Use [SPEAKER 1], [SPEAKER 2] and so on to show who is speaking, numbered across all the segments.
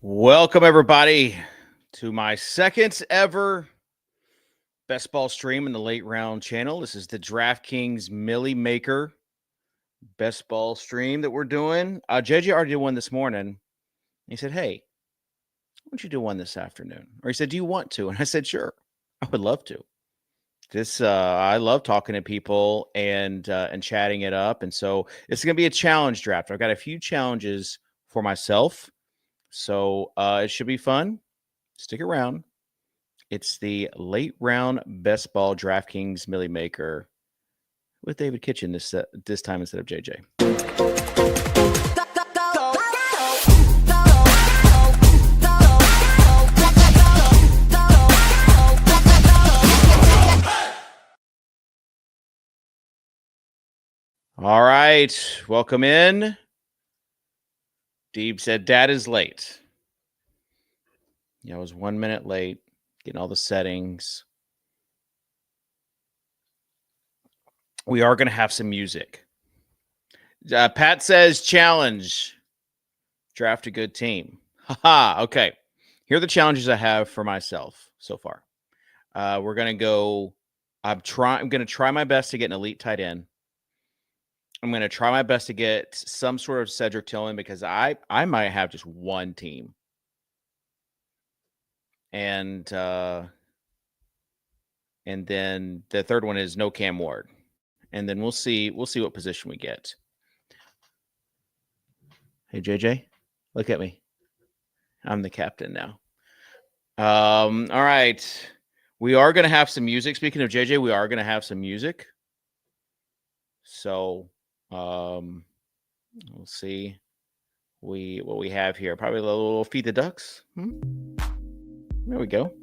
[SPEAKER 1] Welcome, everybody, to my second ever best ball stream in the late round channel. This is the DraftKings Millie Maker best ball stream that we're doing. JJ already did one this morning. He said, "Hey, why don't you do one this afternoon?" Or he said, "Do you want to?" And I said, "Sure, I would love to." I love talking to people and chatting it up. And so it's going to be a challenge draft. I've got a few challenges for myself. So it should be fun. Stick around. It's the late round best ball DraftKings Millie Maker with David Kitchen this time instead of JJ. All right, welcome in. Deeb said, "Dad is late." Yeah, I was 1 minute late, getting all the settings. We are going to have some music. Pat says, "Challenge. Draft a good team." Haha, okay. Here are the challenges I have for myself so far. We're going to go, I'm going to try my best to get an elite tight end. I'm going to try my best to get some sort of Cedric Tillman because I might have just one team. And then the third one is no Cam Ward. And then we'll see what position we get. Hey, JJ, look at me. I'm the captain now. All right. We are going to have some music. Speaking of JJ, we are going to have some music. So we'll see what we have here. Probably a little Feed the Ducks. There we go.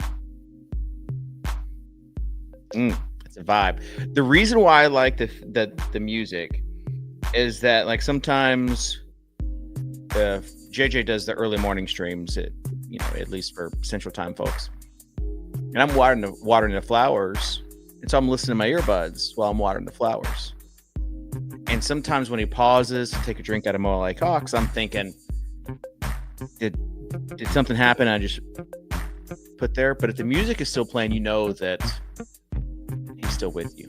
[SPEAKER 1] It's a vibe. The reason why I like the music is that, like, sometimes JJ does the early morning streams, at least for Central Time folks, and I'm watering the flowers, and so I'm listening to my earbuds while I'm watering the flowers. And sometimes when he pauses to take a drink out of Mo Lake Hawks, I'm thinking, did something happen? I just put there. But if the music is still playing, you know that he's still with you.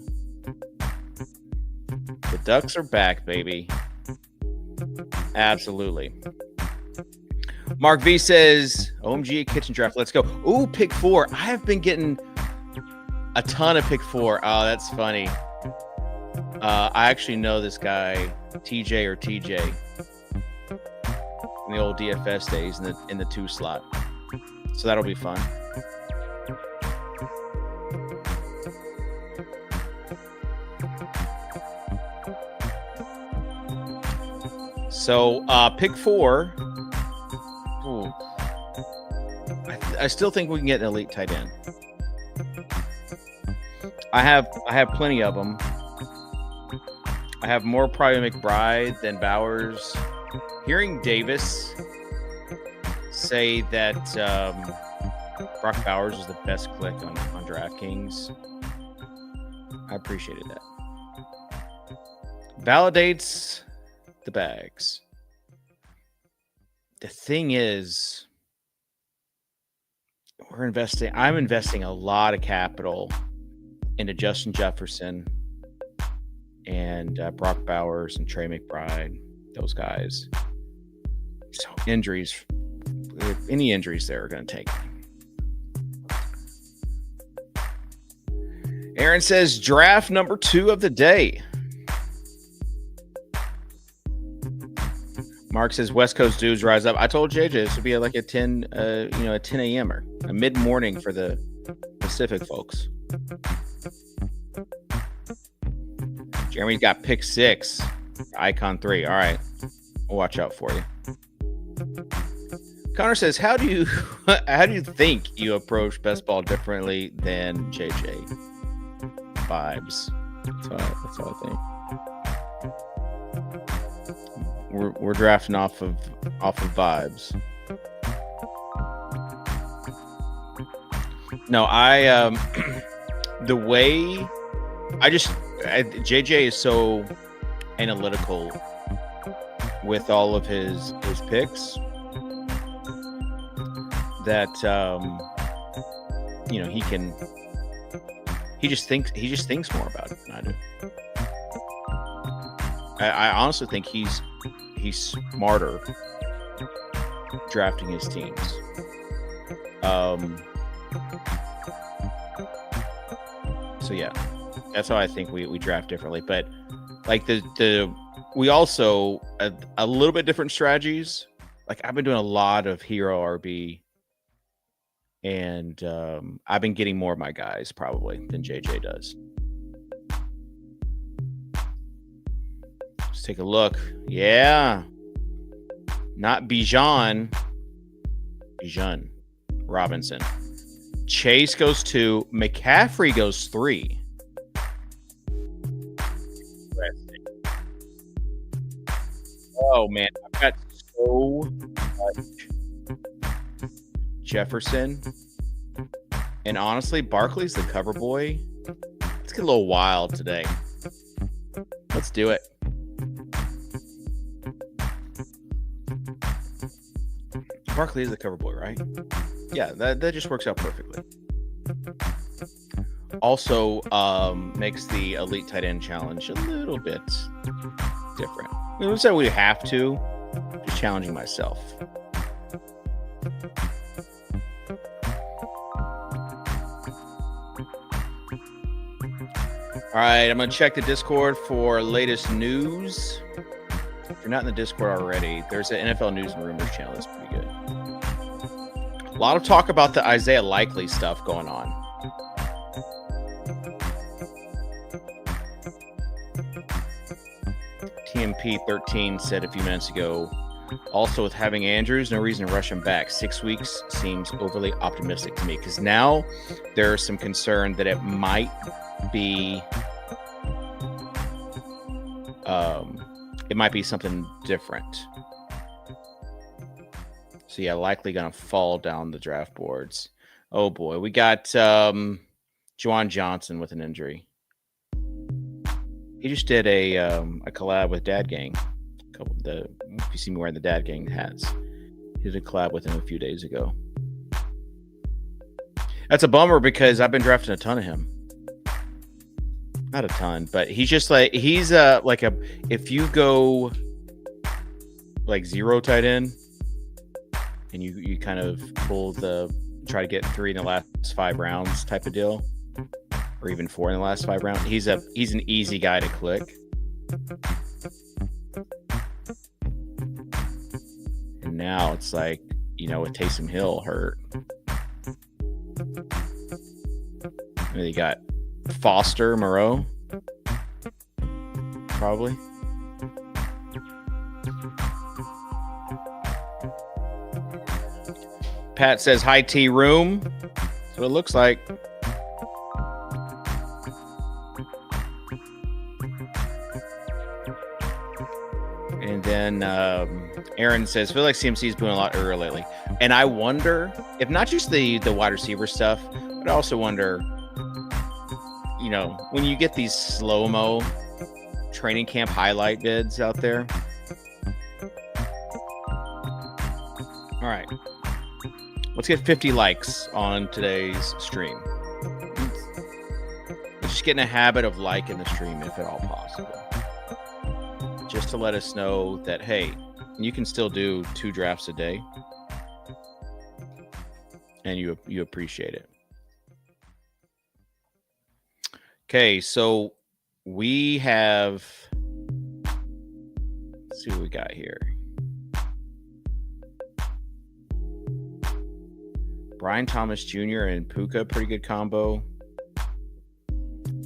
[SPEAKER 1] The Ducks are back, baby. Absolutely. Mark V says, "OMG kitchen draft, let's go." Ooh, pick 4. I have been getting a ton of pick 4. Oh, that's funny. I actually know this guy, TJ or TJ, in the old DFS days in the 2 slot. So that'll be fun. So pick 4. Ooh. I still think we can get an elite tight end. I have plenty of them. I have more probably McBride than Bowers. Hearing Davis say that Brock Bowers was the best click on DraftKings, I appreciated that. Validates the bags. The thing is, I'm investing a lot of capital into Justin Jefferson and Brock Bowers and Trey McBride, those guys. So injuries, any injuries there are going to take. Aaron says, "Draft number 2 of the day." Mark says, "West Coast dudes rise up." I told JJ this would be like a 10 a.m. or a mid-morning for the Pacific folks. Jeremy's got pick 6, icon 3. All right, we'll watch out for you. Connor says, "How do you think you approach best ball differently than JJ?" Vibes. That's what I think. We're drafting off of vibes. No, the way JJ is so analytical with all of his picks that he just thinks more about it than I do. I honestly think he's smarter drafting his teams. So yeah, that's how I think we draft differently. But like we also a little bit different strategies. Like I've been doing a lot of hero RB, and I've been getting more of my guys probably than JJ does. Let's take a look. Yeah, not Bijan Robinson. Chase goes 2. McCaffrey goes 3. Oh man, I've got so much Jefferson, and honestly, Barkley's the cover boy. Let's get a little wild today. Let's do it. Barkley is the cover boy, right? Yeah, that just works out perfectly. Also, makes the Elite Tight End Challenge a little bit different. I mean, let's say we have to. Just challenging myself. All right, I'm going to check the Discord for latest news. If you're not in the Discord already, there's an NFL News and Rumors channel that's pretty good. A lot of talk about the Isaiah Likely stuff going on. TMP13 said a few minutes ago, also with having Andrews, no reason to rush him back. 6 weeks seems overly optimistic to me because now there's some concern that it might be something different. So yeah, likely gonna fall down the draft boards. Oh boy, we got Juwan Johnson with an injury. He just did a collab with Dad Gang. If you see me wearing the Dad Gang hats, he did a collab with him a few days ago. That's a bummer because I've been drafting a ton of him. Not a ton, but he's just like if you go like 0 tight end and you kind of try to get 3 in the last 5 rounds type of deal, or even 4 in the last 5 rounds, he's an easy guy to click. And now it's like, with Taysom Hill hurt, and you got Foster Moreau, probably. Pat says high tea room. That's what it looks like. And then Aaron says, I feel like CMC's doing a lot earlier lately. And I wonder if not just the wide receiver stuff, but I also wonder, when you get these slow-mo training camp highlight vids out there. All right. Let's get 50 likes on today's stream. Let's just get in a habit of liking the stream if at all possible. Just to let us know that, hey, you can still do 2 drafts a day. And you appreciate it. Okay, so we have, let's see what we got here. Brian Thomas Jr. and Puka, pretty good combo.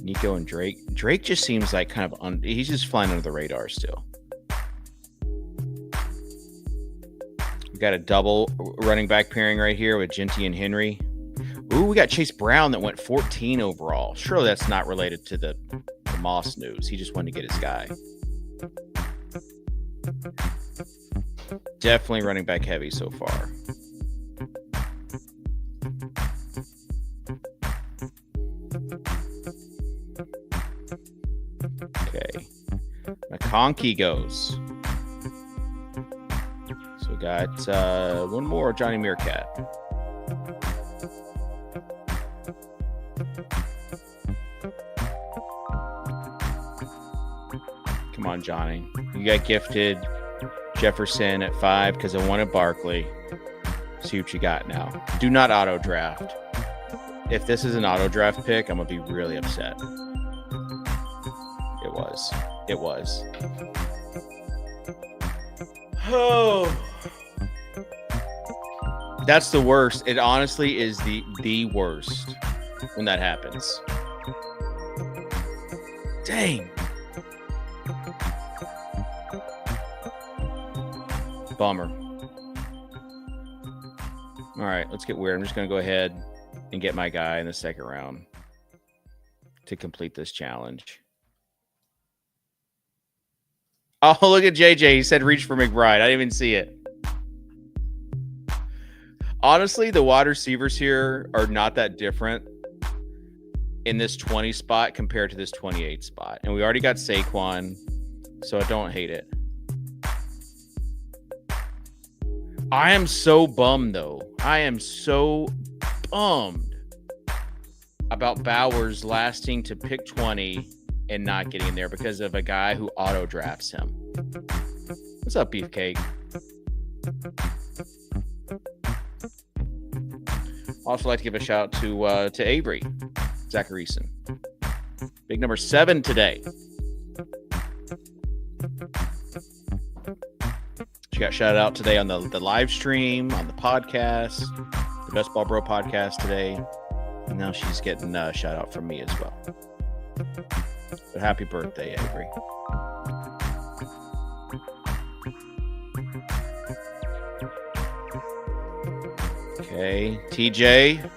[SPEAKER 1] Nico and Drake. Drake just seems like kind of he's just flying under the radar still. We got a double running back pairing right here with Genty and Henry. Ooh, we got Chase Brown that went 14 overall. Surely that's not related to the Moss news. He just wanted to get his guy. Definitely running back heavy so far. Okay. McConkey goes. So we got one more Johnny Meerkat. Come on, Johnny. You got gifted Jefferson at 5 because I wanted Barkley. See what you got now. Do not auto draft. If this is an auto draft pick, I'm going to be really upset. It was. It was. Oh. That's the worst. It honestly is the worst when that happens. Dang. Bummer. All right, let's get weird. I'm just going to go ahead and get my guy in the second round to complete this challenge. Oh, look at JJ. He said reach for McBride. I didn't even see it. Honestly, the wide receivers here are not that different in this 20 spot compared to this 28 spot. And we already got Saquon, so I don't hate it. I am so bummed, though. I am so bummed about Bowers lasting to pick 20 and not getting there because of a guy who auto drafts him. What's up, Beefcake? Also like to give a shout out to Avery Zacharyson. Big number 7 today. She got shouted out today on the live stream, on the podcast, the Best Ball Bro podcast today. And now she's getting a shout out from me as well. But happy birthday, Avery. Okay, TJ.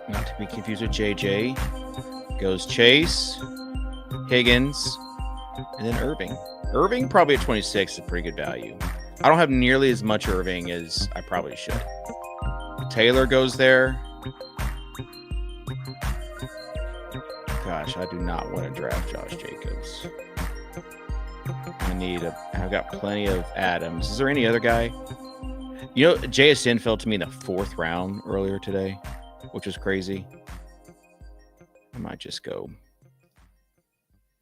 [SPEAKER 1] Not to be confused with JJ. Goes Chase, Higgins, and then Irving. Irving probably at 26 is a pretty good value. I don't have nearly as much Irving as I probably should. Taylor goes there. Gosh, I do not want to draft Josh Jacobs. I've got plenty of Adams. Is there any other guy? You know, JSN fell to me in the 4th round earlier today, which was crazy. I might just go.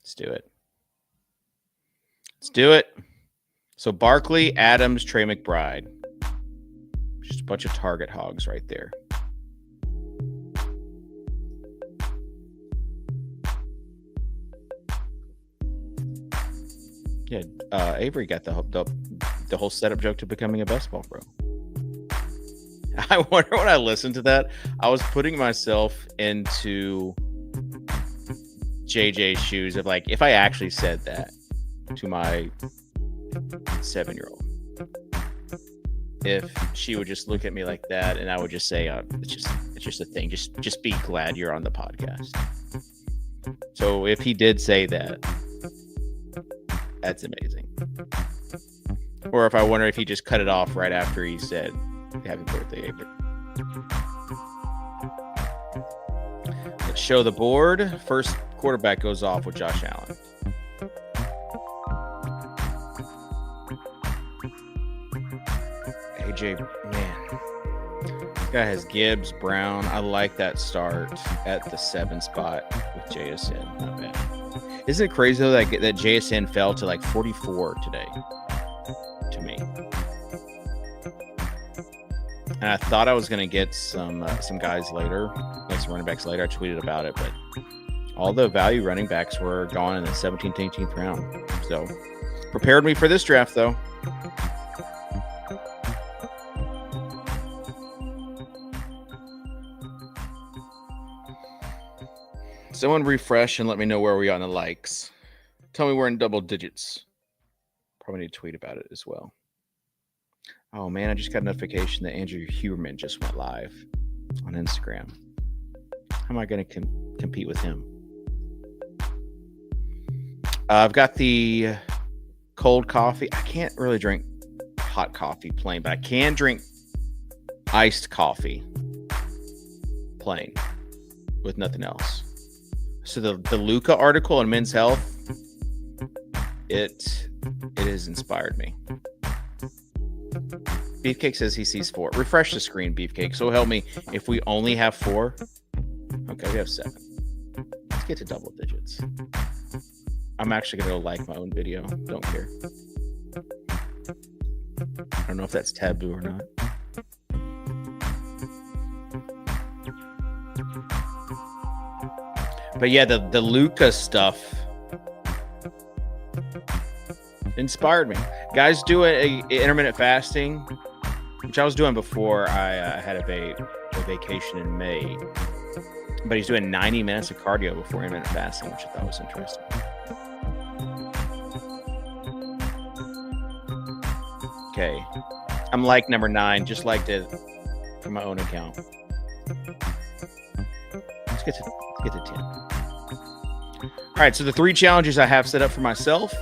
[SPEAKER 1] Let's do it. Let's do it. So Barkley, Adams, Trey McBride. Just a bunch of target hogs right there. Yeah, Avery got the whole setup joke to becoming a best ball bro. I wonder when I listened to that, I was putting myself into JJ's shoes of like, if I actually said that to my 7-year-old, if she would just look at me like that and I would just say, it's just a thing. Just be glad you're on the podcast. So if he did say that, that's amazing. Or if I wonder if he just cut it off right after he said, happy birthday, Avery. Let's show the board. First quarterback goes off with Josh Allen. AJ, man. This guy has Gibbs, Brown. I like that start at the 7 spot with JSN. Not bad. Isn't it crazy, though, that JSN fell to like 44 today? To me. And I thought I was going to get some guys later, like some running backs later. I tweeted about it, but all the value running backs were gone in the 17th, 18th round. So prepared me for this draft, though. Someone refresh and let me know where we are on the likes. Tell me we're in double digits. Probably need to tweet about it as well. Oh, man, I just got a notification that Andrew Huberman just went live on Instagram. How am I going to compete with him? I've got the cold coffee. I can't really drink hot coffee plain, but I can drink iced coffee plain with nothing else. So the Luca article on Men's Health, it has inspired me. Beefcake says he sees 4. Refresh the screen, Beefcake. So help me. If we only have 4, okay, we have 7. Let's get to double digits. I'm actually going to like my own video. Don't care. I don't know if that's taboo or not. But yeah, the Luca stuff inspired me. Guys do a intermittent fasting, which I was doing before I had a vacation in May. But he's doing 90 minutes of cardio before intermittent fasting, which I thought was interesting. Okay. I'm like number 9, just liked it from my own account. Let's get to 10. All right, so the 3 challenges I have set up for myself.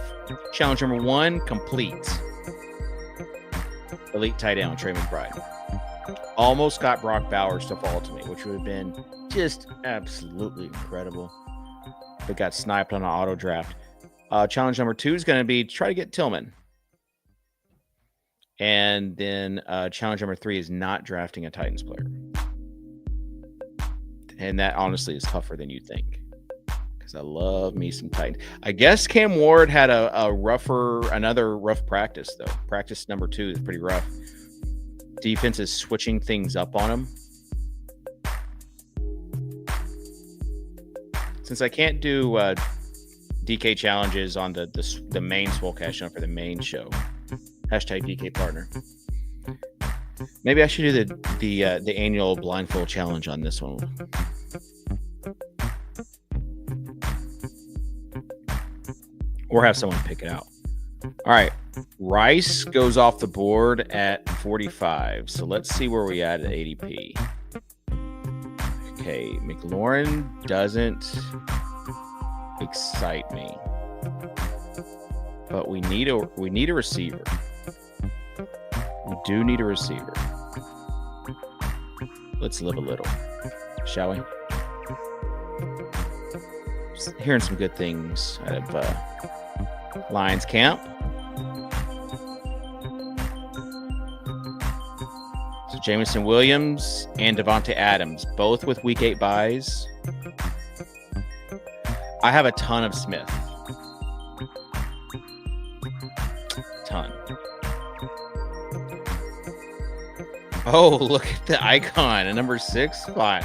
[SPEAKER 1] Challenge number 1, complete. Elite tight end, Trey McBride. Almost got Brock Bowers to fall to me, which would have been just absolutely incredible. But got sniped on an auto draft. Challenge number 2 is going to be try to get Tillman. And then challenge number 3 is not drafting a Titans player. And that honestly is tougher than you think. Because I love me some Titans. I guess Cam Ward had another rough practice, though. Practice number 2 is pretty rough. Defense is switching things up on him. Since I can't do DK challenges on the main Swolecast channel for the main show, hashtag DK partner. Maybe I should do the annual blindfold challenge on this one. Or have someone pick it out. All right. Rice goes off the board at 45. So let's see where we at ADP. Okay. McLaurin doesn't excite me. But we need a receiver. We do need a receiver. Let's live a little, shall we? Just hearing some good things out of Lions camp. So Jameson Williams and Devontae Adams, both with week 8 buys. I have a ton of Smith. Ton. Oh, look at the icon at number 6 spot.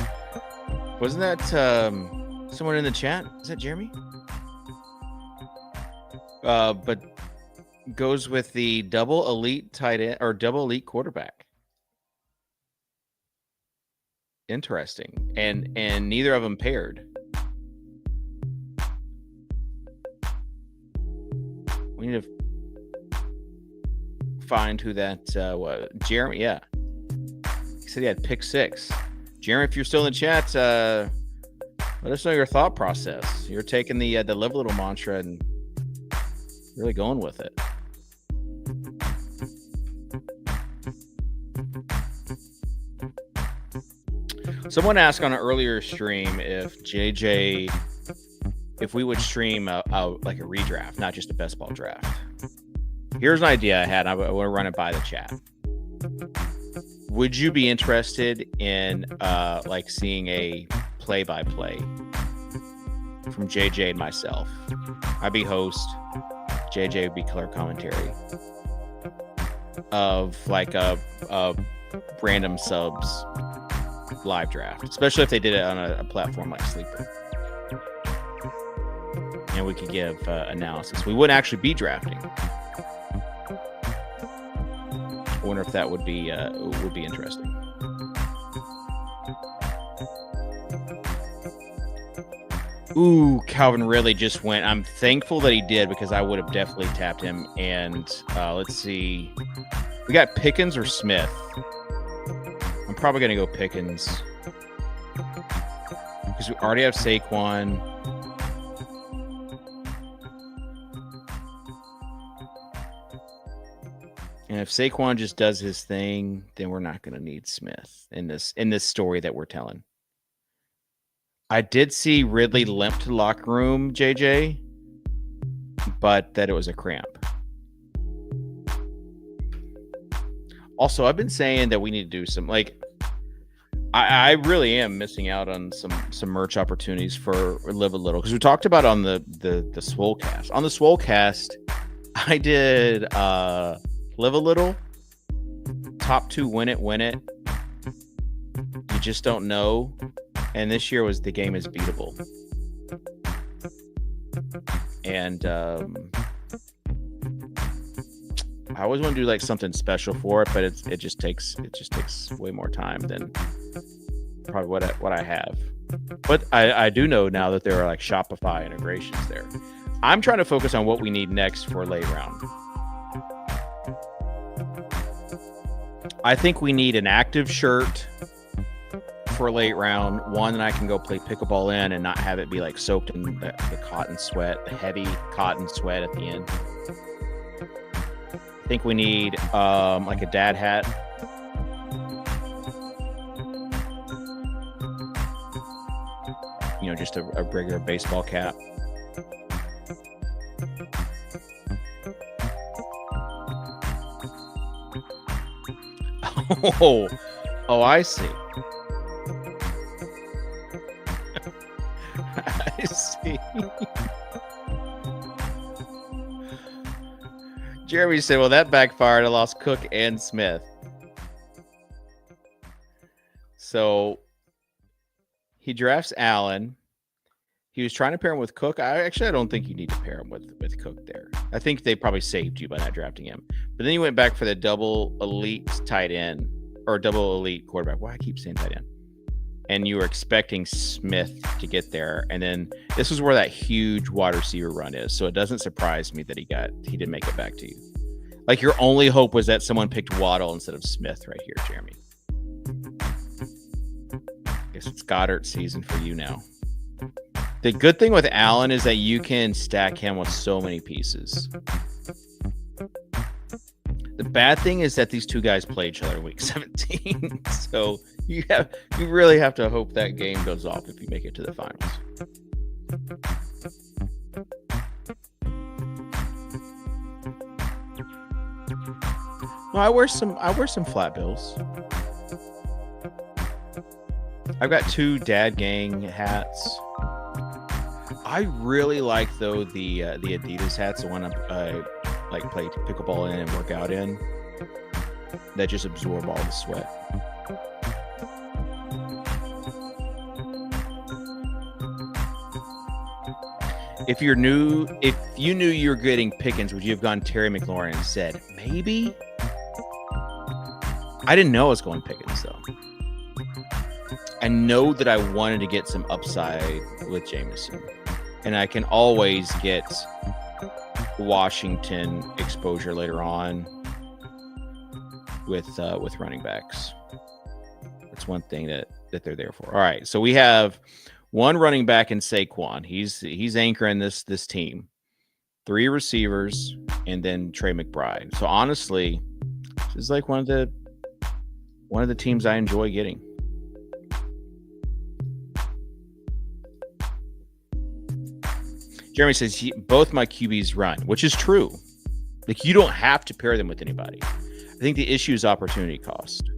[SPEAKER 1] Wasn't that someone in the chat? Is that Jeremy? But goes with the double elite tight end or double elite quarterback. Interesting. And neither of them paired. We need to find who that was. Jeremy, yeah. He said he had pick 6. Jeremy, if you're still in the chat, let us know your thought process. You're taking the live little mantra and really going with it. Someone asked on an earlier stream if we would stream like a redraft, not just a best ball draft. Here's an idea I had. I want to run it by the chat. Would you be interested in like seeing a play-by-play from JJ and myself? I'd be host. JJ would be color commentary of like a random subs live draft, especially if they did it on a platform like Sleeper. And we could give analysis. We wouldn't actually be drafting. I wonder if that would be interesting. Ooh, Calvin Ridley just went. I'm thankful that he did because I would have definitely tapped him. And let's see. We got Pickens or Smith. I'm probably going to go Pickens because we already have Saquon. And if Saquon just does his thing, then we're not going to need Smith in this story that we're telling. I did see Ridley limp to the locker room, JJ, but that it was a cramp. Also, I've been saying that we need to do some I really am missing out on some merch opportunities for Live a Little, because we talked about on the Swolecast. On the Swolecast, I did Live a Little, top 2 win it. You just don't know. And this year was The Game is Beatable. And I always want to do like something special for it, but it just takes way more time than probably what I have. But I do know now that there are like Shopify integrations there. I'm trying to focus on what we need next for late round. I think we need an active shirt for late round, one that I can go play pickleball in and not have it be like soaked in the cotton sweat, the heavy cotton sweat at the end. I think we need like a dad hat. You know, just a regular baseball cap. Oh, I see. I see. Jeremy said, well, that backfired. I lost Cook and Smith. So he drafts Allen. He was trying to pair him with Cook. I don't think you need to pair him with Cook there. I think they probably saved you by not drafting him. But then you went back for the double elite tight end, or double elite quarterback. Why I keep saying tight end? And you were expecting Smith to get there. And then this is where that huge wide receiver run is. So it doesn't surprise me that he didn't make it back to you. Like, your only hope was that someone picked Waddle instead of Smith right here, Jeremy. Guess it's Goddard season for you now. The good thing with Allen is that you can stack him with so many pieces. The bad thing is that these two guys play each other in week 17. So you really have to hope that game goes off if you make it to the finals. No, I wear some flat bills. I've got 2 Dad Gang hats. I really like, though, the Adidas hats, the one I like play pickleball in and work out in, that just absorb all the sweat. If you knew you were getting Pickens, would you have gone Terry McLaurin and said maybe? I didn't know I was going Pickens, though. I know that I wanted to get some upside with Jameson, and I can always get Washington exposure later on with running backs. That's one thing that they're there for. All right, so we have one running back in Saquon. He's anchoring this team. 3 receivers, and then Trey McBride. So honestly, this is like one of the teams I enjoy getting. Jeremy says both my QBs run, which is true. Like, you don't have to pair them with anybody. I think the issue is opportunity cost.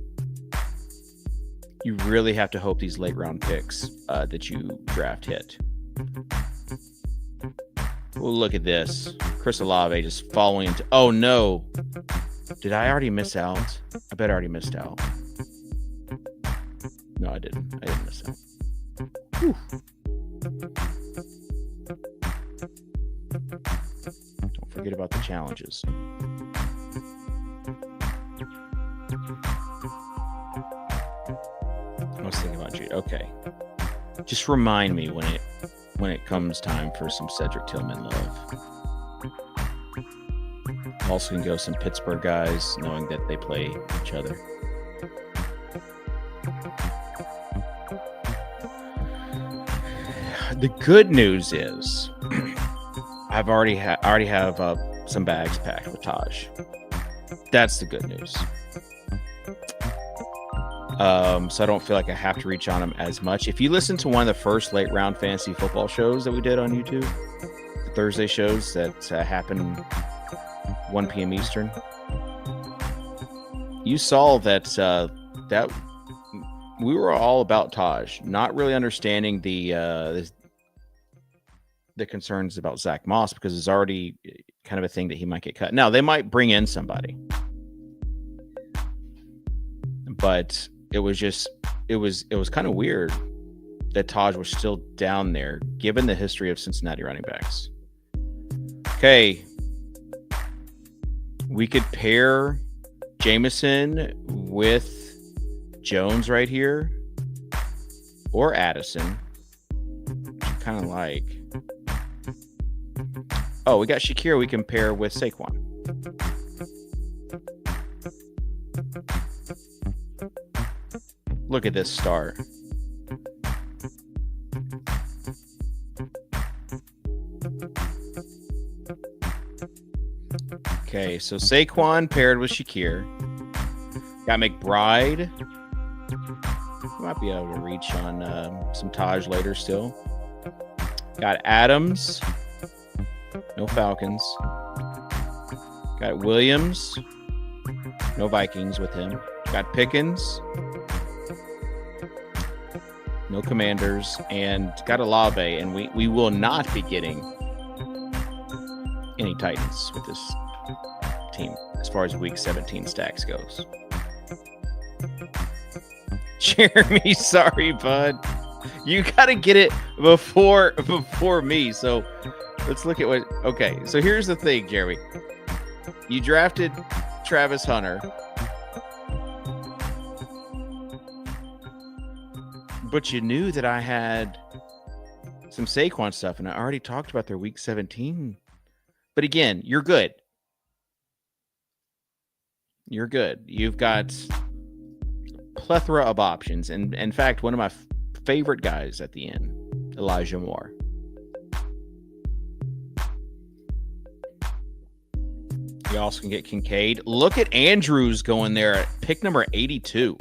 [SPEAKER 1] You really have to hope these late round picks that you draft hit. Well, look at this. Chris Olave just following into. Oh no! Did I already miss out? I bet I already missed out. No, I didn't. I didn't miss out. Whew. Don't forget about the challenges. I was thinking about you. Okay. Just remind me when it comes time for some Cedric Tillman love. Also can go some Pittsburgh guys, knowing that they play each other. The good news is I already have some bags packed with Taj. That's the good news. So I don't feel like I have to reach on him as much. If you listen to one of the first late round fantasy football shows that we did on YouTube, the Thursday shows that happen 1 p.m. Eastern, you saw that that we were all about Taj, not really understanding the concerns about Zach Moss, because it's already kind of a thing that he might get cut. Now they might bring in somebody, but it was kind of weird that Taj was still down there, given the history of Cincinnati running backs. Okay, we could pair Jameson with Jones right here, or Addison. Kind of like. Oh, we got Shakir. We can pair with Saquon. Look at this start. Okay, so Saquon paired with Shakir. Got McBride. Might be able to reach on some Taj later still. Got Adams. No Falcons. Got Williams. No Vikings with him. Got Pickens. No Commanders. And got Olave. And we will not be getting any Titans with this team as far as week 17 stacks goes. Jeremy, sorry, bud. You got to get it before me. So let's look at what. Okay, so here's the thing, Jeremy. You drafted Travis Hunter, but you knew that I had some Saquon stuff, and I already talked about their week 17. But again, you're good. You're good. You've got plethora of options. And in fact, one of my favorite guys at the end, Elijah Moore. You also can get Kincaid. Look at Andrews going there at pick number 82.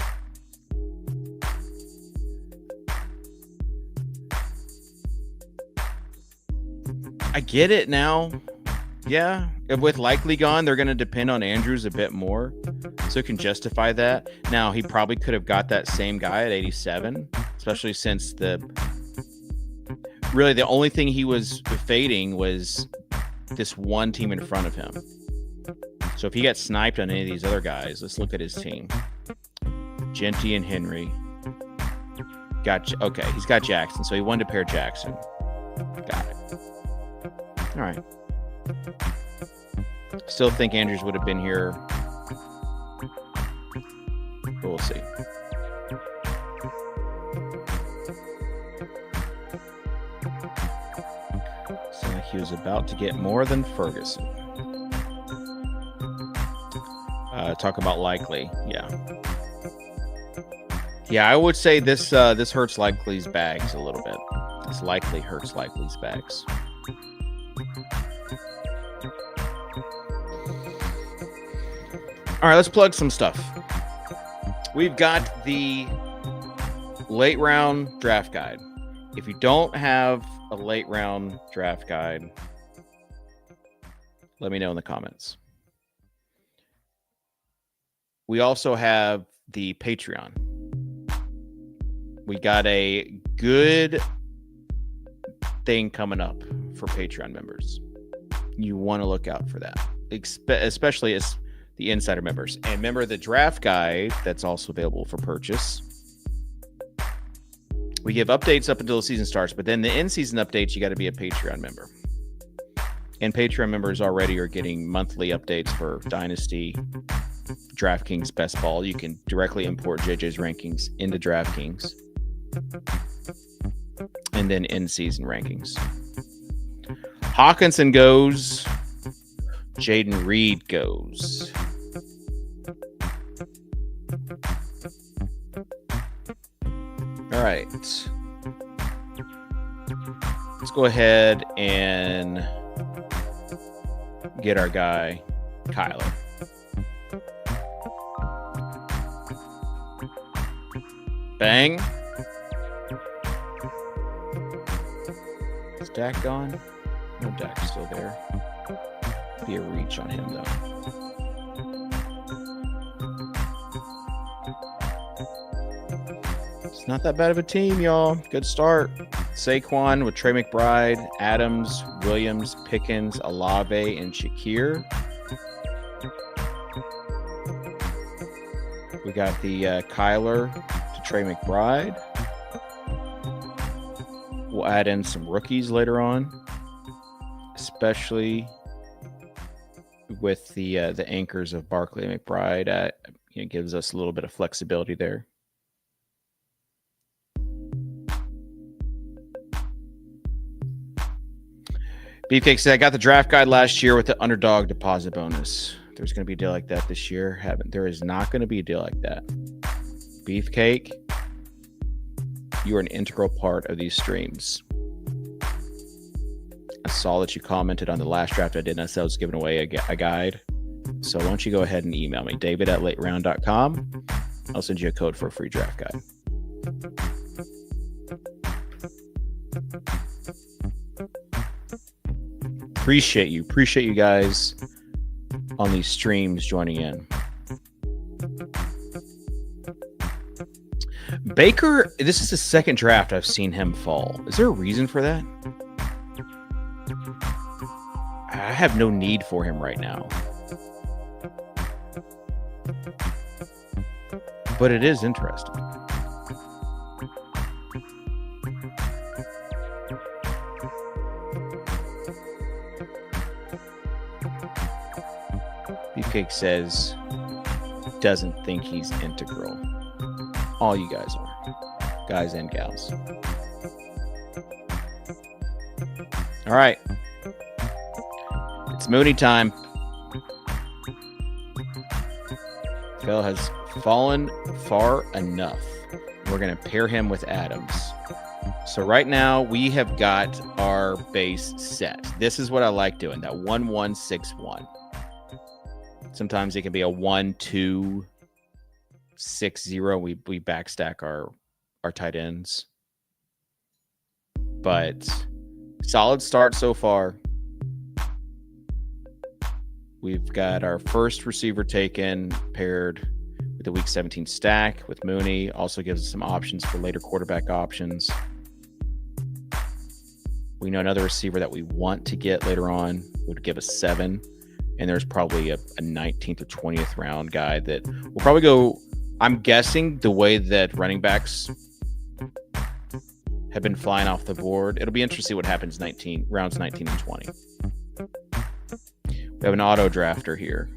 [SPEAKER 1] I get it now. Yeah, with Likely gone, they're going to depend on Andrews a bit more, so it can justify that. Now, he probably could have got that same guy at 87, especially since really the only thing he was fading was this one team in front of him. So if he got sniped on any of these other guys, let's look at his team. Genty and Henry. Okay, he's got Jackson, so he wanted to pair Jackson. Got it. All right. Still think Andrews would have been here. But we'll see. So he was about to get more than Ferguson. Talk about Likely. Yeah. Yeah, I would say this hurts Likely's bags a little bit. This likely hurts Likely's bags. All right, let's plug some stuff. We've got the late round draft guide. If you don't have a late round draft guide, let me know in the comments. We also have the Patreon. We got a good thing coming up for Patreon members. You want to look out for that, especially as the insider members. And remember the draft guide that's also available for purchase. We give updates up until the season starts, but then the in-season updates, you got to be a Patreon member. And Patreon members already are getting monthly updates for Dynasty, DraftKings Best Ball. You can directly import JJ's rankings into DraftKings. And then in-season rankings. Hawkinson goes. Jaden Reed goes. All right. Let's go ahead and get our guy, Kyler. Bang. Is Dak gone? No, Dak's still there. Be a reach on him, though. It's not that bad of a team, y'all. Good start. Saquon with Trey McBride, Adams, Williams, Pickens, Olave, and Shakir. We got the Kyler to Trey McBride. We'll add in some rookies later on, especially with the anchors of Barkley and McBride. It gives us a little bit of flexibility there. Beefcake said, I got the draft guide last year with the underdog deposit bonus. There's going to be a deal like that this year. There is not going to be a deal like that. Beefcake, you are an integral part of these streams. I saw that you commented on the last draft I did, and I said I was giving away a guide. So why don't you go ahead and email me, david@lateround.com. I'll send you a code for a free draft guide. Appreciate you guys on these streams joining in. Baker, this is the second draft I've seen him fall. Is there a reason for that? I have no need for him right now. But it is interesting. Beefcake says doesn't think he's integral. All you guys are. Guys and gals. All right. It's Mooney time. Phil has fallen far enough. We're going to pair him with Adams. So right now we have got our base set. This is what I like doing, that 1-1-6-1. Sometimes it can be a 1-2-6-0. We backstack our tight ends. But solid start so far. We've got our first receiver taken, paired with the Week 17 stack with Mooney. Also gives us some options for later quarterback options. We know another receiver that we want to get later on would give us 7. And there's probably a 19th or 20th round guy that will probably go. I'm guessing the way that running backs have been flying off the board, it'll be interesting to see what happens rounds 19 and 20. We have an auto drafter here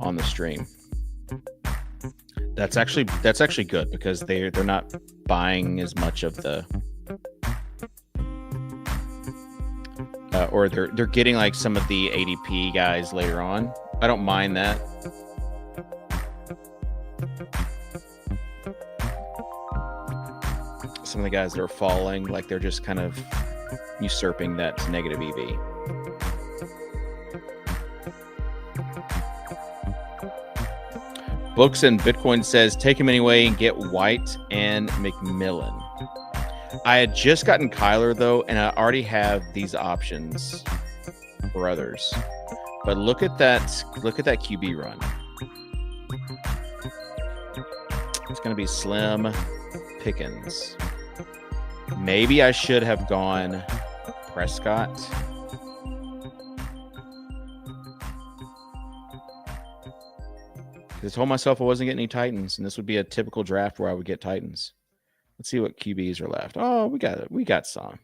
[SPEAKER 1] on the stream. That's actually good because they're not buying as much of the or they're getting like some of the ADP guys later on. I don't mind that. Some of the guys that are falling, like they're just kind of usurping that negative EV. Books and Bitcoin says, take him anyway and get White and McMillan. I had just gotten Kyler, though, and I already have these options for others. But look at that QB run. It's going to be Slim Pickens. Maybe I should have gone Prescott. I told myself I wasn't getting any Titans, and this would be a typical draft where I would get Titans. Let's see what QBs are left. Oh, we got some.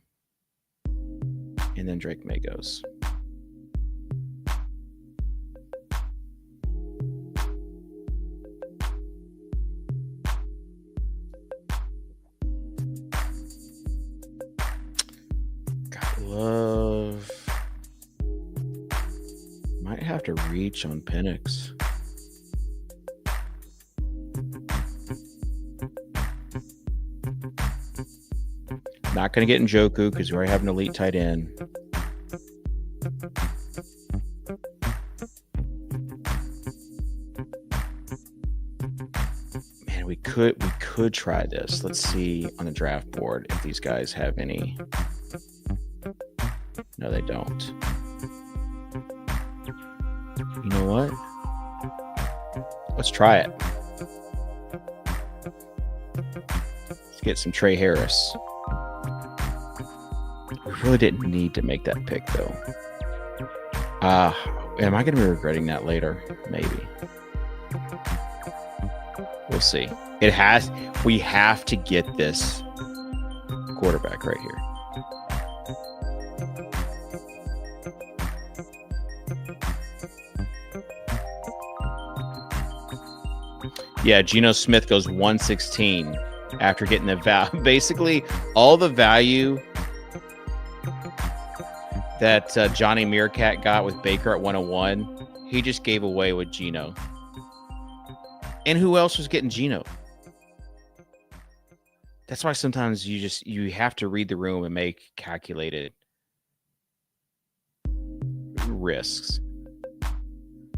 [SPEAKER 1] And then Drake May goes. Got love. Might have to reach on Penix. Not going to get Njoku because we already have an elite tight end. Man, we could try this. Let's see on the draft board if these guys have any. No, they don't. You know what? Let's try it. get some Trey Harris. We really didn't need to make that pick, though. Am I going to be regretting that later? Maybe. We'll see. We have to get this quarterback right here. Yeah, Geno Smith goes 116 after getting the value. Basically, all the value that Johnny Meerkat got with Baker at 101, he just gave away with Geno. And who else was getting Geno? That's why sometimes you have to read the room and make calculated risks.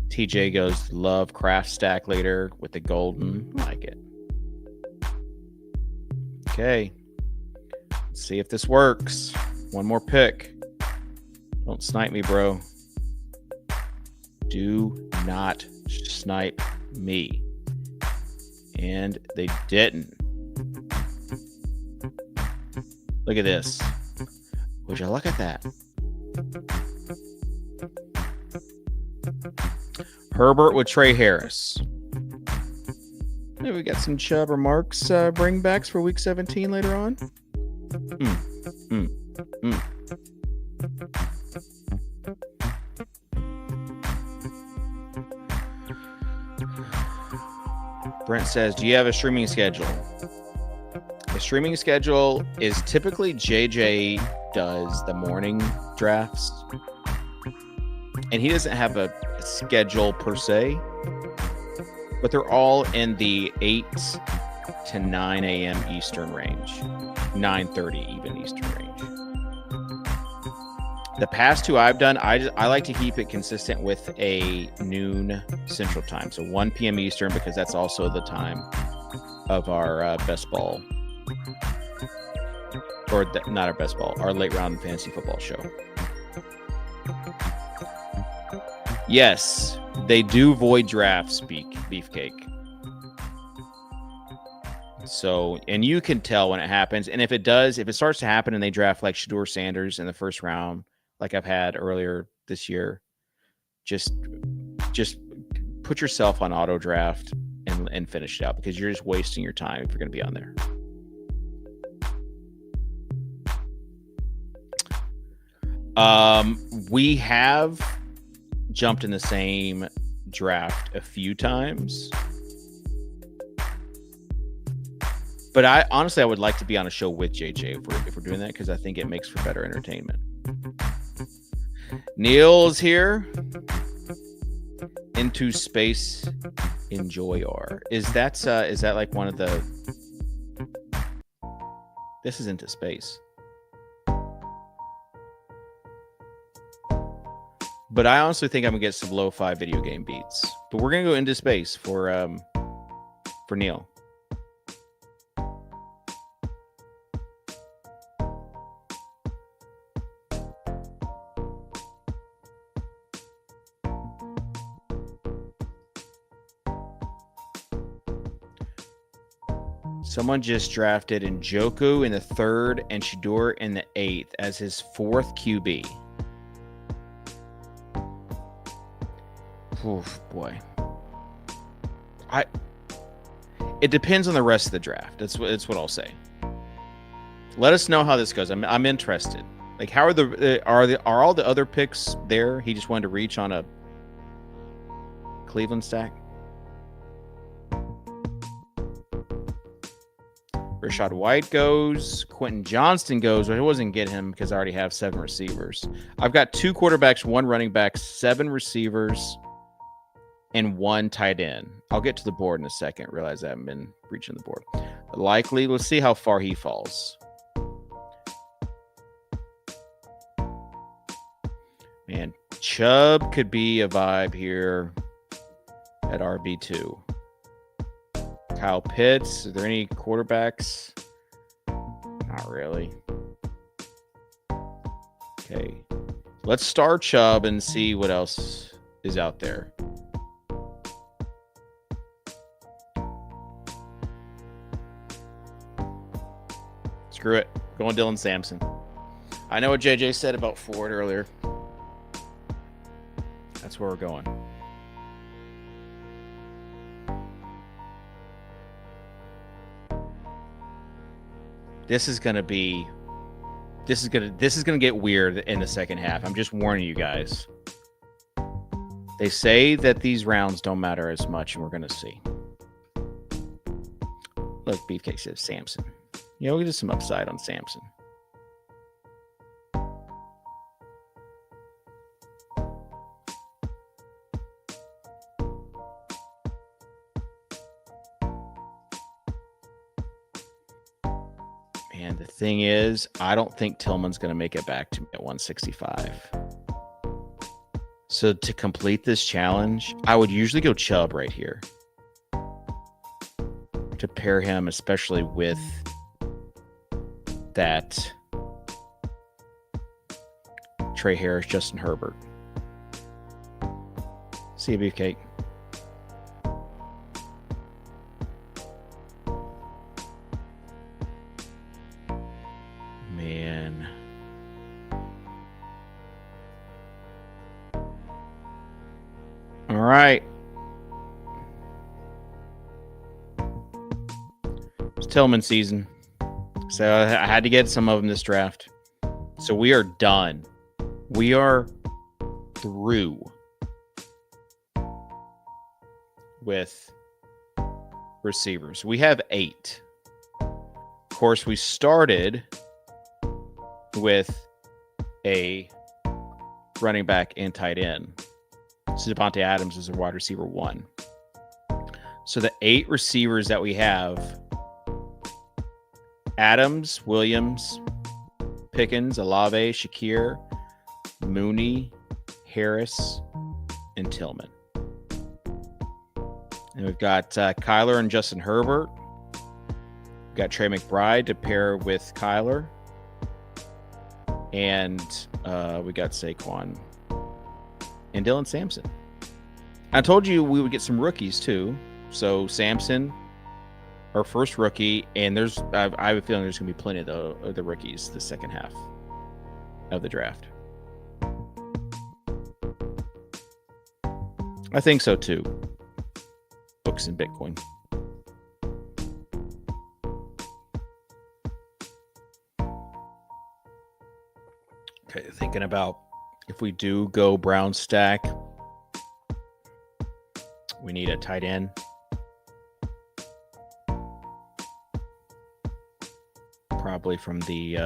[SPEAKER 1] TJ goes love craft stack later with the golden. Like it. Okay. Let's see if this works. One more pick. Don't snipe me, bro. Do not snipe me. And they didn't. Look at this. Would you look at that? Herbert with Trey Harris. Maybe we got some Chubb or Marks bringbacks for week 17 later on. Brent says, do you have a streaming schedule? The streaming schedule is typically JJ does the morning drafts. And he doesn't have a schedule per se, but they're all in the 8 to 9 a.m. Eastern range, 9:30 even Eastern range. The past two I've done, I like to keep it consistent with a noon Central Time, so 1 p.m. Eastern, because that's also the time of our best ball, or not our best ball, our late round fantasy football show. Yes, they do void drafts, Beefcake. So, and you can tell when it happens. And if it starts to happen and they draft like Shedeur Sanders in the first round, like I've had earlier this year, just put yourself on auto draft and finish it out, because you're just wasting your time if you're going to be on there. We have jumped in the same draft a few times, but I would like to be on a show with JJ if we're doing that, because I think it makes for better entertainment. Neil's here. Into space, enjoy R. Is that like one of the? This is Into Space. But I honestly think I'm gonna get some lo-fi video game beats. But we're gonna go Into Space for Neil. Someone just drafted Njoku in the 3rd and Shedeur in the 8th as his 4th QB. Oof, boy. It depends on the rest of the draft. That's what I'll say. Let us know how this goes. I'm interested. Like, how are all the other picks there? He just wanted to reach on a Cleveland stack. Rashad White goes. Quentin Johnston goes. But I wasn't getting him because I already have 7 receivers. I've got 2 quarterbacks, 1 running back, 7 receivers, and 1 tight end. I'll get to the board in a second. Realize I haven't been reaching the board. Likely, let's see how far he falls. Man, Chubb could be a vibe here at RB2. Kyle Pitts. Are there any quarterbacks? Not really. Okay. Let's start Chubb and see what else is out there. Screw it. Going Dylan Sampson. I know what JJ said about Ford earlier. That's where we're going. This is gonna get weird in the second half. I'm just warning you guys. They say that these rounds don't matter as much, and we're gonna see. Look, Beefcake says Samson. Yeah, we'll get some upside on Samson. And the thing is, I don't think Tillman's going to make it back to me at 165. So to complete this challenge, I would usually go Chubb right here to pair him, especially with that Trey Harris, Justin Herbert. See you, Beefcake. Man. All right. It's Tillman season. So I had to get some of them this draft. So we are done. We are through with receivers. We have 8. Of course, we started with a running back and tight end. So Devontae Adams is a wide receiver 1. So the 8 receivers that we have: Adams, Williams, Pickens, Olave, Shakir, Mooney, Harris, and Tillman. And we've got Kyler and Justin Herbert. We've got Trey McBride to pair with Kyler. And we got Saquon and Dylan Sampson. I told you we would get some rookies too. So Sampson, our first rookie, and I have a feeling there's going to be plenty of the rookies the second half of the draft. I think so too. Books and Bitcoin. Okay, thinking about if we do go Brown stack, we need a tight end. Probably from the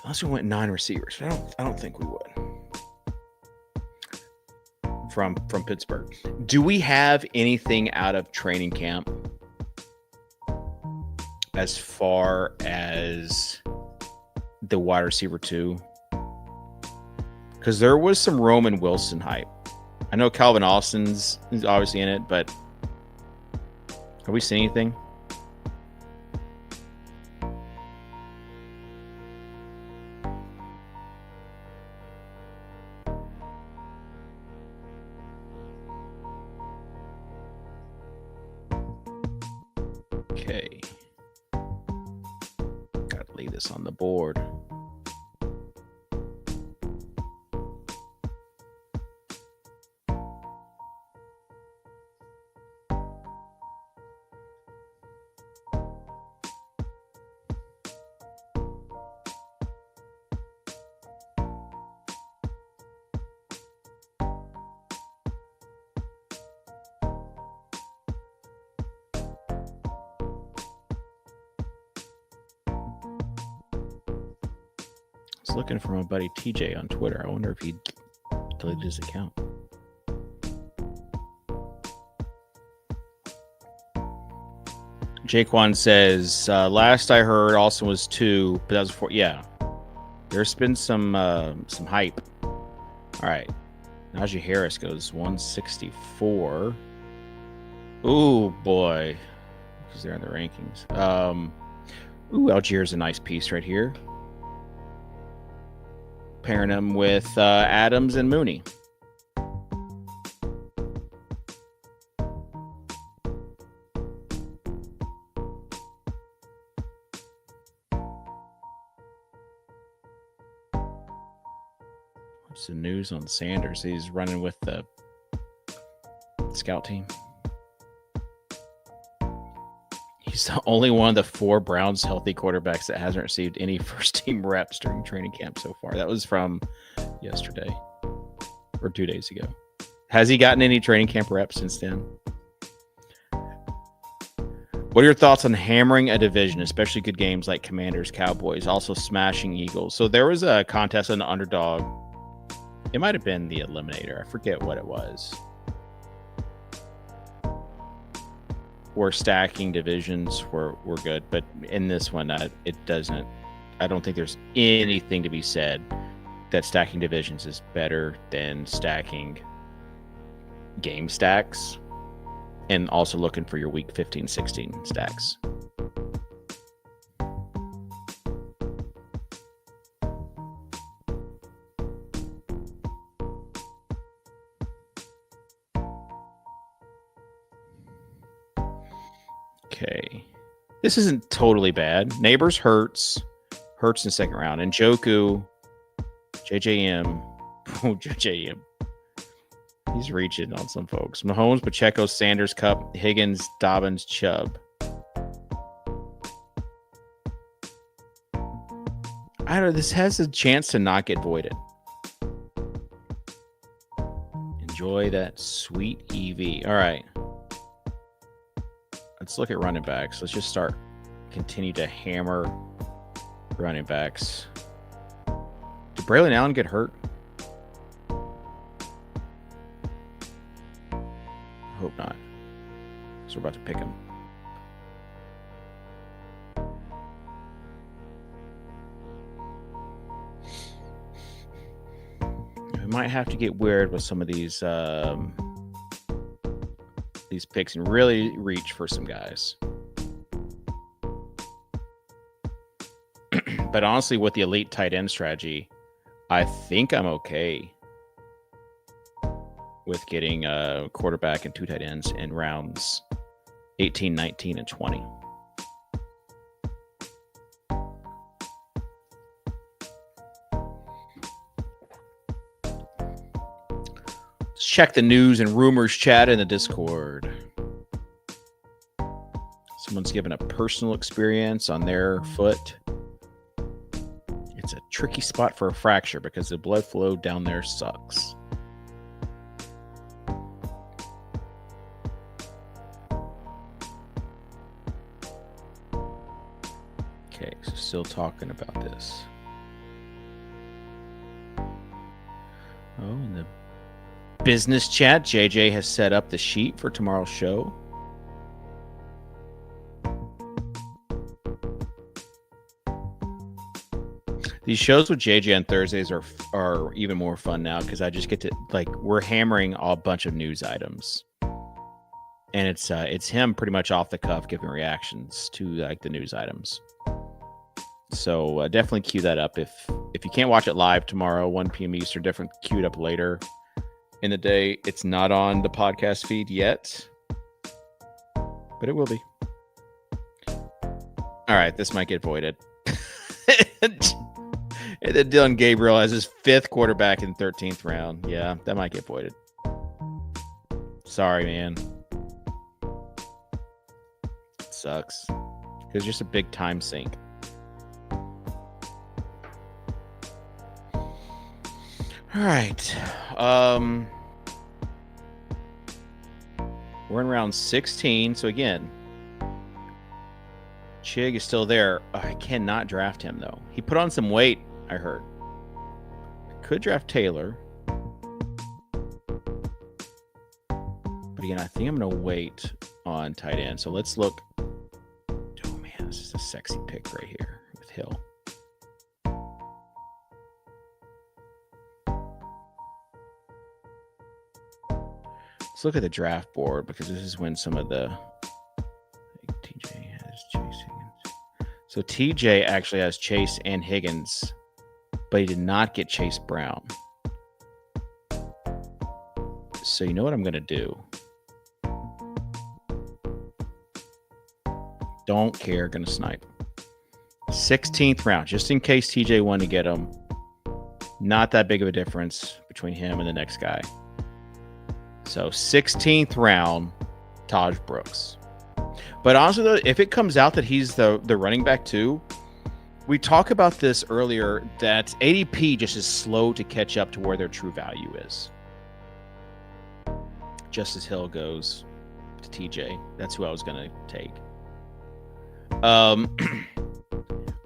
[SPEAKER 1] unless we went 9 receivers. But I don't think we would. From Pittsburgh. Do we have anything out of training camp as far as the wide receiver 2? Because there was some Roman Wilson hype. I know Calvin Austin's obviously in it, but have we seen anything? Okay. Gotta leave this on the board. Looking for my buddy TJ on Twitter. I wonder if he deleted his account. Jaquan says, last I heard Austin was 2, but that was 4. Yeah. There's been some hype. All right. Najee Harris goes 164. Ooh, boy. Because they're in the rankings. Algiers a nice piece right here. Pairing him with Adams and Mooney. some news on Sanders. He's running with the scout team. He's the only one of the 4 Browns healthy quarterbacks that hasn't received any first-team reps during training camp so far. That was from yesterday or 2 days ago. Has he gotten any training camp reps since then? What are your thoughts on hammering a division, especially good games like Commanders, Cowboys, also smashing Eagles? So there was a contest on the Underdog. It might have been the Eliminator. I forget what it was. Where stacking divisions were good, but in this one, it doesn't. I don't think there's anything to be said that stacking divisions is better than stacking game stacks and also looking for your week 15, 16 stacks. Okay. This isn't totally bad. Neighbors Hurts in the second round. And Njoku, JJM. Oh, JJM. He's reaching on some folks. Mahomes, Pacheco, Sanders, Cup, Higgins, Dobbins, Chubb. I don't know. This has a chance to not get voided. Enjoy that sweet EV. All right. Let's look at running backs. Let's just continue to hammer running backs. Did Braylon Allen get hurt? Hope not. So we're about to pick him. We might have to get weird with some of these picks and really reach for some guys. But honestly, with the elite tight end strategy, I think I'm okay with getting a quarterback and 2 tight ends in rounds 18, 19, and 20. Let's check the news and rumors chat in the Discord. Someone's given a personal experience on their foot. It's a tricky spot for a fracture because the blood flow down there sucks. Okay, so still talking about this. Oh, in the business chat, JJ has set up the sheet for tomorrow's show. These shows with JJ on Thursdays are even more fun now because I just get to, we're hammering a bunch of news items. And it's him pretty much off the cuff giving reactions to the news items. So definitely queue that up. If you can't watch it live tomorrow, 1 p.m. Eastern, definitely queue it up later in the day. It's not on the podcast feed yet, but it will be. All right, this might get voided. And then Dylan Gabriel has his 5th quarterback in 13th round. Yeah, that might get voided. Sorry, man. It sucks. It's just a big time sink. All right. We're in round 16. So again, Chig is still there. I cannot draft him, though. He put on some weight, I heard. I could draft Taylor. But again, I think I'm going to wait on tight end. So let's look. Oh, man, this is a sexy pick right here with Hill. Let's look at the draft board because this is when some of the TJ has Chase Higgins. So TJ actually has Chase and Higgins, but he did not get Chase Brown. So you know what I'm going to do? Don't care, going to snipe. 16th round, just in case TJ wanted to get him. Not that big of a difference. between him and the next guy. So 16th round, Taj Brooks. But honestly, though, if it comes out that he's the running back too, we talked about this earlier, that ADP just is slow to catch up to where their true value is. Justice Hill goes to TJ. That's who I was going to take.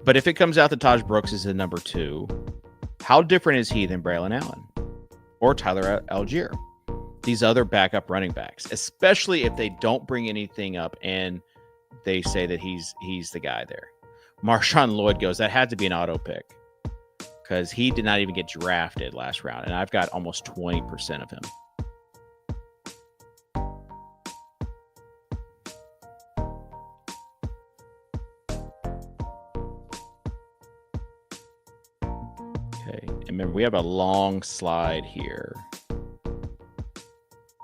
[SPEAKER 1] But if it comes out that Taj Brooks is the number 2, how different is he than Braylon Allen or Tyler Algier? These other backup running backs, especially if they don't bring anything up and they say that he's the guy there. Marshawn Lloyd goes, that had to be an auto pick because he did not even get drafted last round, and I've got almost 20% of him. Okay, and remember, we have a long slide here.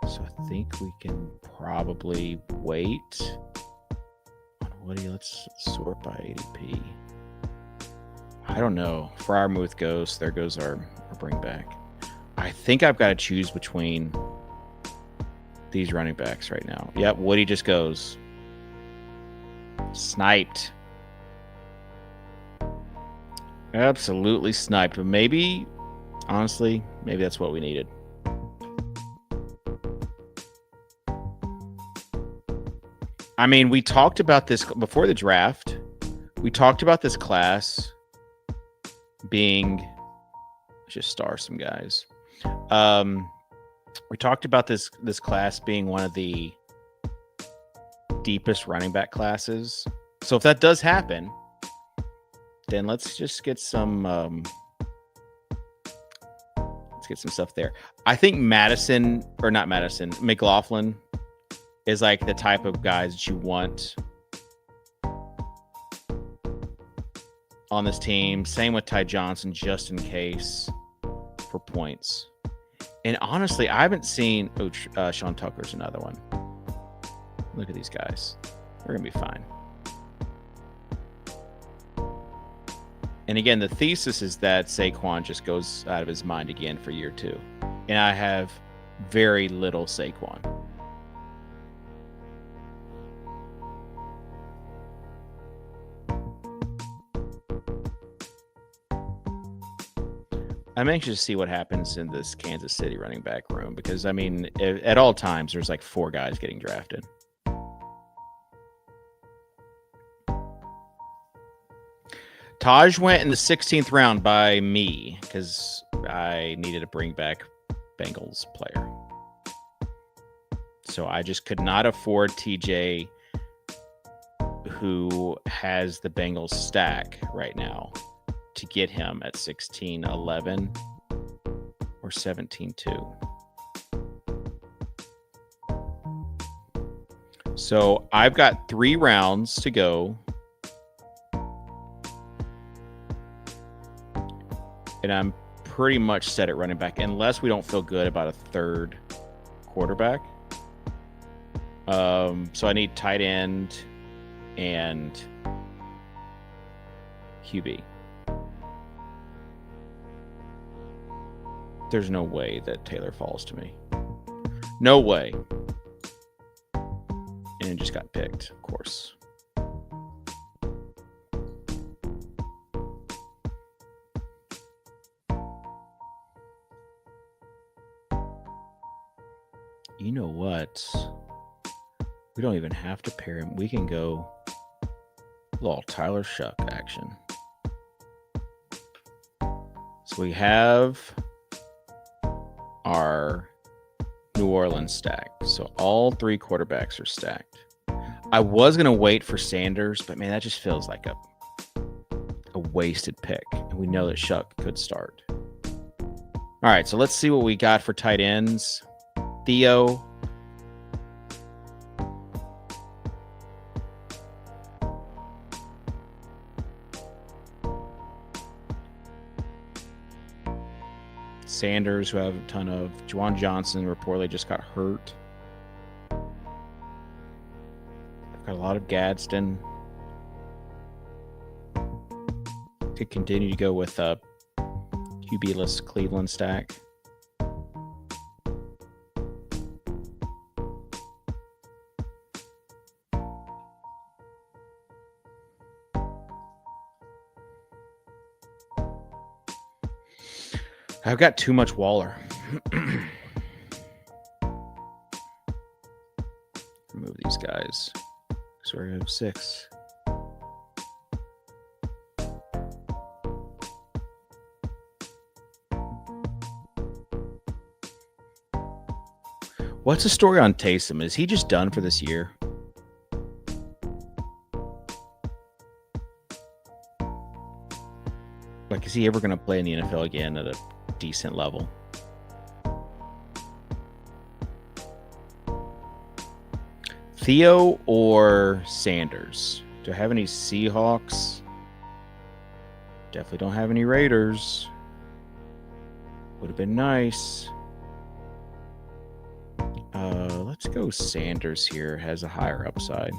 [SPEAKER 1] So I think we can probably wait on Woody. Let's sort by ADP. I don't know. Fryermuth goes. There goes our bring back. I think I've got to choose between these running backs right now. Yep, Woody just goes. Sniped. Absolutely sniped. But maybe, honestly, maybe that's what we needed. I mean, we talked about this before the draft. We talked about this class being, let's just star some guys. We talked about this class being one of the deepest running back classes. So if that does happen, then let's just get some stuff there. I think McLaughlin is like the type of guys that you want on this team. Same with Ty Johnson, just in case for points. And honestly, I haven't seen Sean Tucker's another one. Look at these guys. We're going to be fine. And again, the thesis is that Saquon just goes out of his mind again for year 2. And I have very little Saquon. I'm anxious to see what happens in this Kansas City running back room because, I mean, at all times, there's like 4 guys getting drafted. Taj went in the 16th round by me because I needed to bring back Bengals player. So I just could not afford TJ, who has the Bengals stack right now, to get him at 16-11 or 17-2. So I've got 3 rounds to go. And I'm pretty much set at running back, unless we don't feel good about a third quarterback. So I need tight end and QB. There's no way that Taylor falls to me. No way. And it just got picked, of course. You know what? We don't even have to pair him. We can go a little Tyler Shuck action. So we have our New Orleans stack. So all 3 quarterbacks are stacked. I was going to wait for Sanders, but man, that just feels like a wasted pick. And we know that Shuck could start. All right, so let's see what we got for tight ends. Theo. Sanders, who I have a ton of. Juwan Johnson reportedly just got hurt. I've got a lot of Gadsden. Could continue to go with QB-less Cleveland stack. I've got too much Waller. Remove these guys. So we have 6. What's the story on Taysom? Is he just done for this year? Like, is he ever going to play in the NFL again at a decent level? Theo or Sanders? Do I have any Seahawks? Definitely don't have any Raiders. Would have been nice. Let's go Sanders here. Has a higher upside.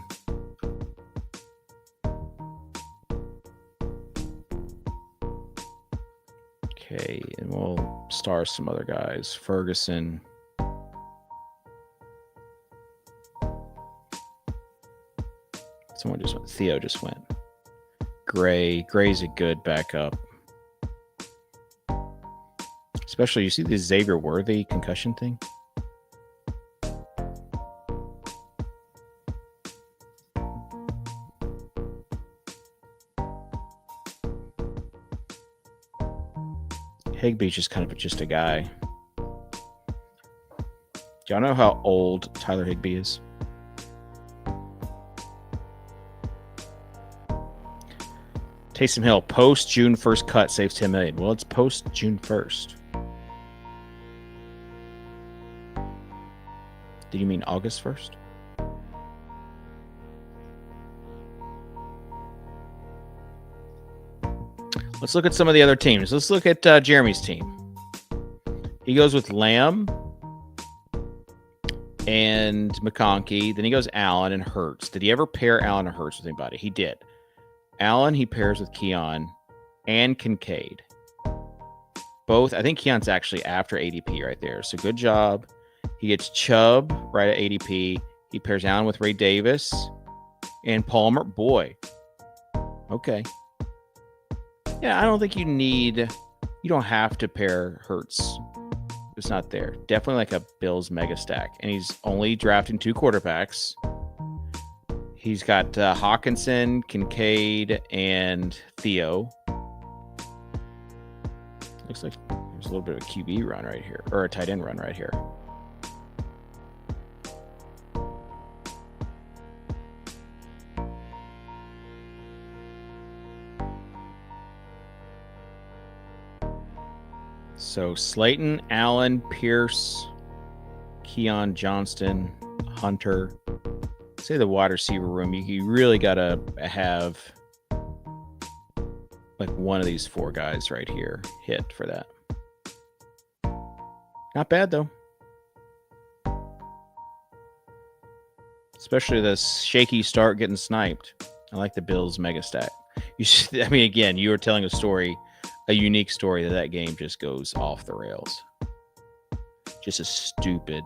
[SPEAKER 1] Okay, and we'll star some other guys. Ferguson. Someone just went. Theo just went. Gray's a good backup. Especially, you see the Xavier Worthy concussion thing? Higbee's just kind of just a guy. Do y'all know how old Tyler Higbee is? Taysom Hill, post June 1st cut saves $10 million. Well, it's post June 1st. Did you mean August 1st? Let's look at some of the other teams. Let's look at Jeremy's team. He goes with Lamb and McConkey. Then he goes Allen and Hurts. Did he ever pair Allen or Hurts with anybody? He did. Allen, he pairs with Keon and Kincaid. Both, I think Keon's actually after ADP right there. So good job. He gets Chubb right at ADP. He pairs Allen with Ray Davis and Palmer. Boy. Okay. Yeah, I don't think you don't have to pair Hurts. It's not there. Definitely like a Bills mega stack. And he's only drafting 2 quarterbacks. He's got Hawkinson, Kincaid, and Theo. Looks like there's a little bit of a QB run right here, or a tight end run right here. So Slayton, Allen, Pierce, Keon Johnston, Hunter. Say the wide receiver room. You really got to have like one of these 4 guys right here hit for that. Not bad, though. Especially this shaky start getting sniped. I like the Bills mega stack. I mean, again, you were telling a story, a unique story that game just goes off the rails. Just a stupid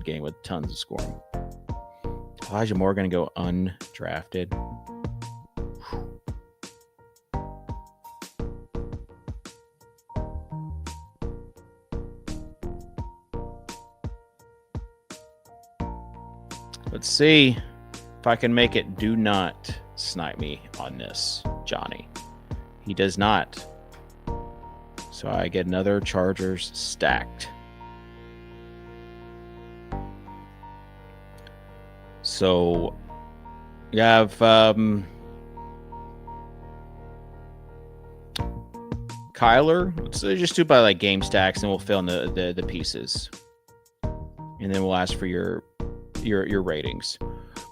[SPEAKER 1] game with tons of scoring. Elijah Moore going to go undrafted. Let's see if I can make it. Do not snipe me on this, Johnny. He does not. So I get another Chargers stacked. So you have Kyler. Let's just do by like game stacks, and we'll fill in the pieces, and then we'll ask for your ratings.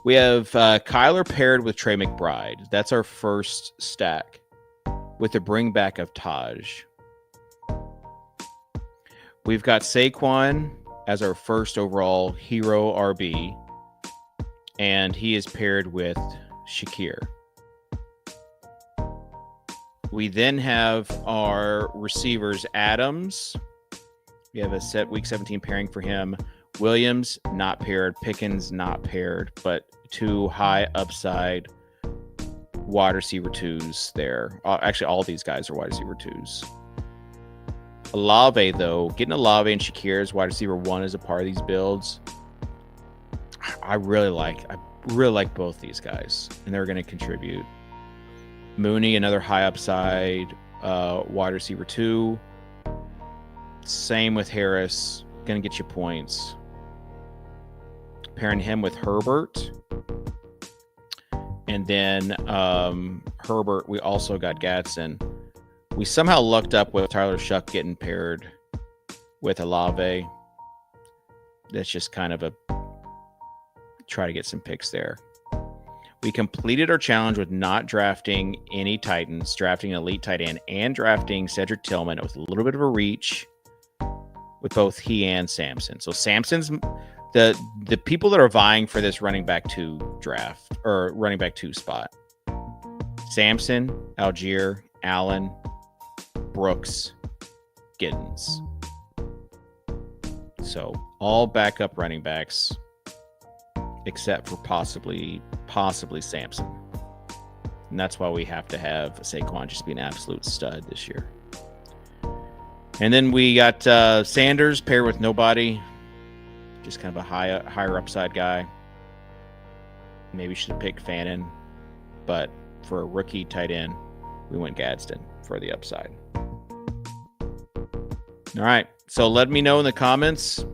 [SPEAKER 1] We have Kyler paired with Trey McBride. That's our first stack with the bring back of Taj. We've got Saquon as our first overall hero RB, and he is paired with Shakir. We then have our receivers, Adams. We have a set week 17 pairing for him. Williams, not paired. Pickens, not paired, but 2 high upside wide receiver 2s there. Actually, all these guys are wide receiver 2s. Olave, though, getting Olave and Shakir as wide receiver 1 as a part of these builds, I really like both these guys, and they're going to contribute. Mooney, another high upside wide receiver 2. Same with Harris, going to get you points. Pairing him with Herbert. And then Herbert, we also got Gadsden. We somehow lucked up with Tyler Shuck getting paired with Olave. That's just kind of a try to get some picks there. We completed our challenge with not drafting any Titans, drafting an elite tight end, and drafting Cedric Tillman. It was a little bit of a reach with both he and Sampson. So Sampson's the people that are vying for this running back 2 draft or running back 2 spot. Sampson, Algier, Allen, Brooks, Giddens. So all backup running backs except for possibly Sampson. And that's why we have to have Saquon just be an absolute stud this year. And then we got Sanders paired with nobody. Just kind of a higher upside guy. Maybe should have picked Fannin. But for a rookie tight end, we went Gadsden for the upside. All right. So let me know in the comments,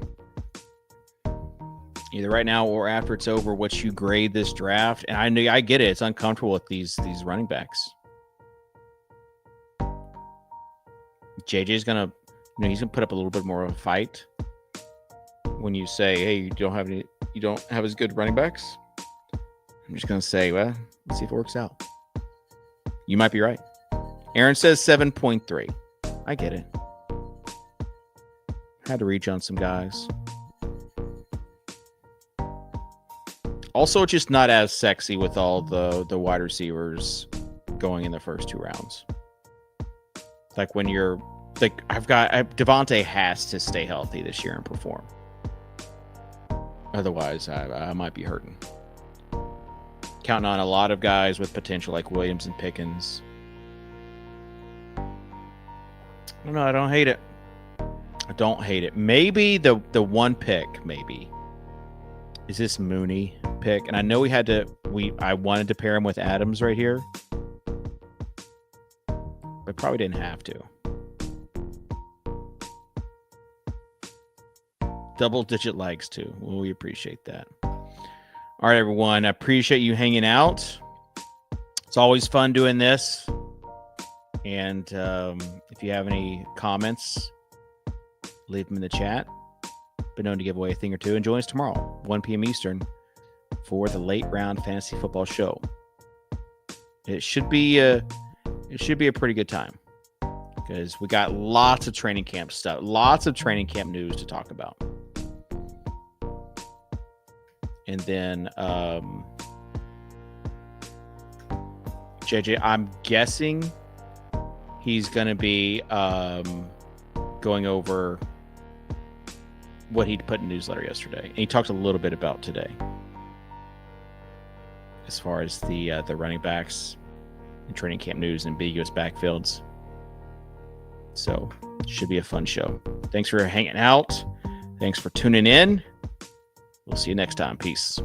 [SPEAKER 1] either right now or after it's over, what you grade this draft. And I get it. It's uncomfortable with these running backs. JJ's going to, he's going to put up a little bit more of a fight when you say, hey, you don't have as good running backs. I'm just going to say, well, let's see if it works out. You might be right. Aaron says 7.3. I get it. Had to reach on some guys. Also, it's just not as sexy with all the wide receivers going in the first 2 rounds. Like when you're like, Devontae has to stay healthy this year and perform. Otherwise, I might be hurting. Counting on a lot of guys with potential like Williams and Pickens. No, I don't hate it. I don't hate it. Maybe the one pick, maybe, is this Mooney pick. And I know I wanted to pair him with Adams right here. But probably didn't have to. Double-digit likes too. Well, we appreciate that. All right, everyone. I appreciate you hanging out. It's always fun doing this. And if you have any comments, leave them in the chat. Been known to give away a thing or two. And join us tomorrow, 1 p.m. Eastern, for the late round fantasy football show. It should be a pretty good time because we got lots of training camp stuff, lots of training camp news to talk about. And then JJ, I'm guessing he's going to be going over what he put in the newsletter yesterday. And he talked a little bit about today as far as the running backs and training camp news and ambiguous backfields. So should be a fun show. Thanks for hanging out. Thanks for tuning in. We'll see you next time. Peace.